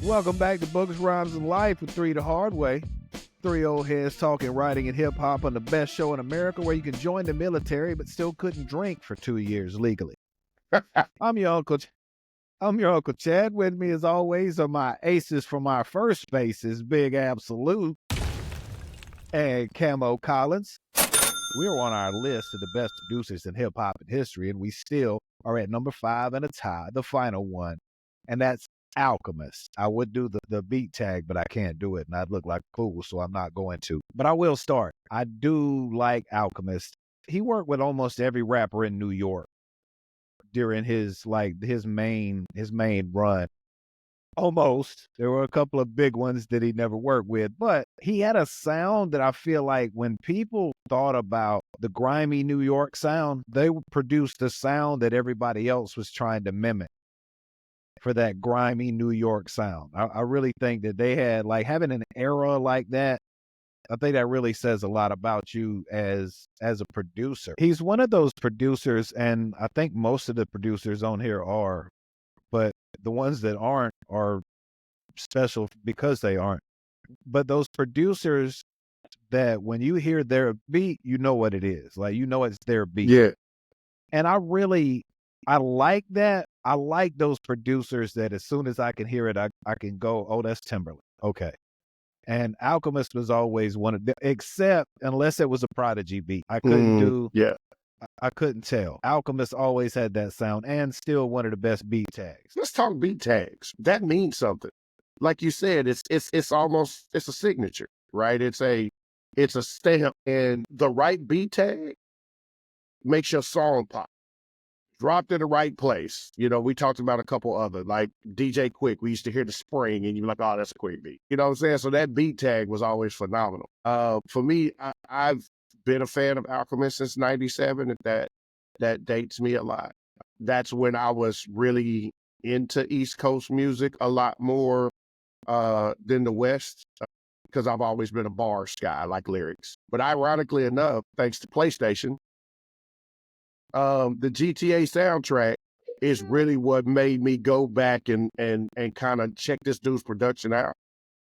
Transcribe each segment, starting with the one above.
Welcome back to Books, Rhymes, and Life with Three the Hard Way. Three old heads talking writing and hip-hop on the best show in America where you can join the military but still couldn't drink for 2 years legally. I'm your Uncle Chad. With me as always are my aces from our first bases, Big Absolute and Camo Collins. We're on our list of the best producers in hip-hop and history, and we still are at number 5 and a tie, the final one, and that's Alchemist. I would do the beat tag, but I can't do it, and I'd look like a fool, so I'm not going to. But I will start. I do like Alchemist. He worked with almost every rapper in New York during his main run. Almost. There were a couple of big ones that he never worked with, but he had a sound that I feel like when people thought about the grimy New York sound, they produced the sound that everybody else was trying to mimic for that grimy New York sound. I really think that they had, like, having an era like that, I think that really says a lot about you as a producer. He's one of those producers, and I think most of the producers on here are, but the ones that aren't are special because they aren't. But those producers that when you hear their beat, you know what it is. Like, you know it's their beat. Yeah. And I like that. I like those producers that as soon as I can hear it, I can go, oh, that's Timberland. Okay. And Alchemist was always one of them, except unless it was a Prodigy beat. I couldn't I couldn't tell. Alchemist always had that sound and still one of the best beat tags. Let's talk beat tags. That means something. Like you said, it's almost a signature, right? It's a stamp, and the right beat tag makes your song pop. Dropped in the right place. You know, we talked about a couple other, like DJ Quick. We used to hear the spring and you're like, oh, that's a quick beat. You know what I'm saying? So that beat tag was always phenomenal. For me, I've been a fan of Alchemist since 97, and that dates me a lot. That's when I was really into East Coast music a lot more than the West, because I've always been a bars guy. I like lyrics. But ironically enough, thanks to PlayStation, the GTA soundtrack is really what made me go back and kind of check this dude's production out.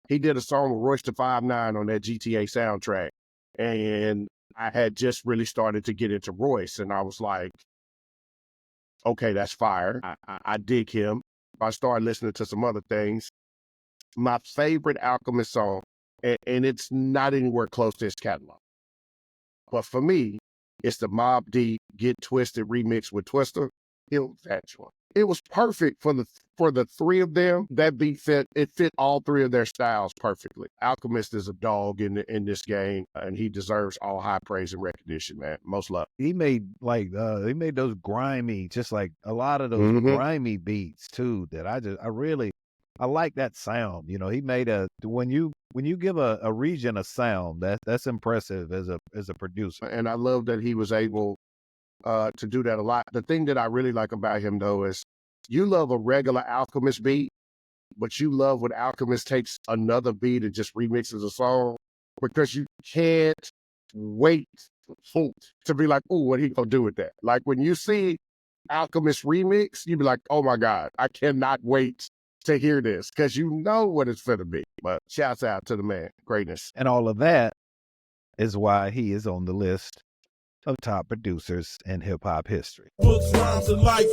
He did a song with Royce da 5'9" on that GTA soundtrack, and I had just really started to get into Royce, and I was like, okay, that's fire. I dig him. I started listening to some other things. My favorite Alchemist song, and it's not anywhere close to his catalog, but for me, it's the Mobb Deep Get Twisted remix with Twista. That one. It was perfect for the three of them. That beat fit all three of their styles perfectly. Alchemist is a dog in this game, and he deserves all high praise and recognition, man. Most love. He made those grimy, just like a lot of those grimy beats too, that I like that sound. You know, he made when you give a region a sound, that's impressive as a producer. And I love that he was able to do that a lot. The thing that I really like about him, though, is you love a regular Alchemist beat, but you love when Alchemist takes another beat and just remixes a song, because you can't wait to be like, oh, what he gonna do with that? Like, when you see Alchemist remix, you be like, oh my God, I cannot wait to hear this, because you know what it's gonna be. But shouts out to the man. Greatness. And all of that is why he is on the list of top producers in hip-hop history. Books, Rhymes, and Life.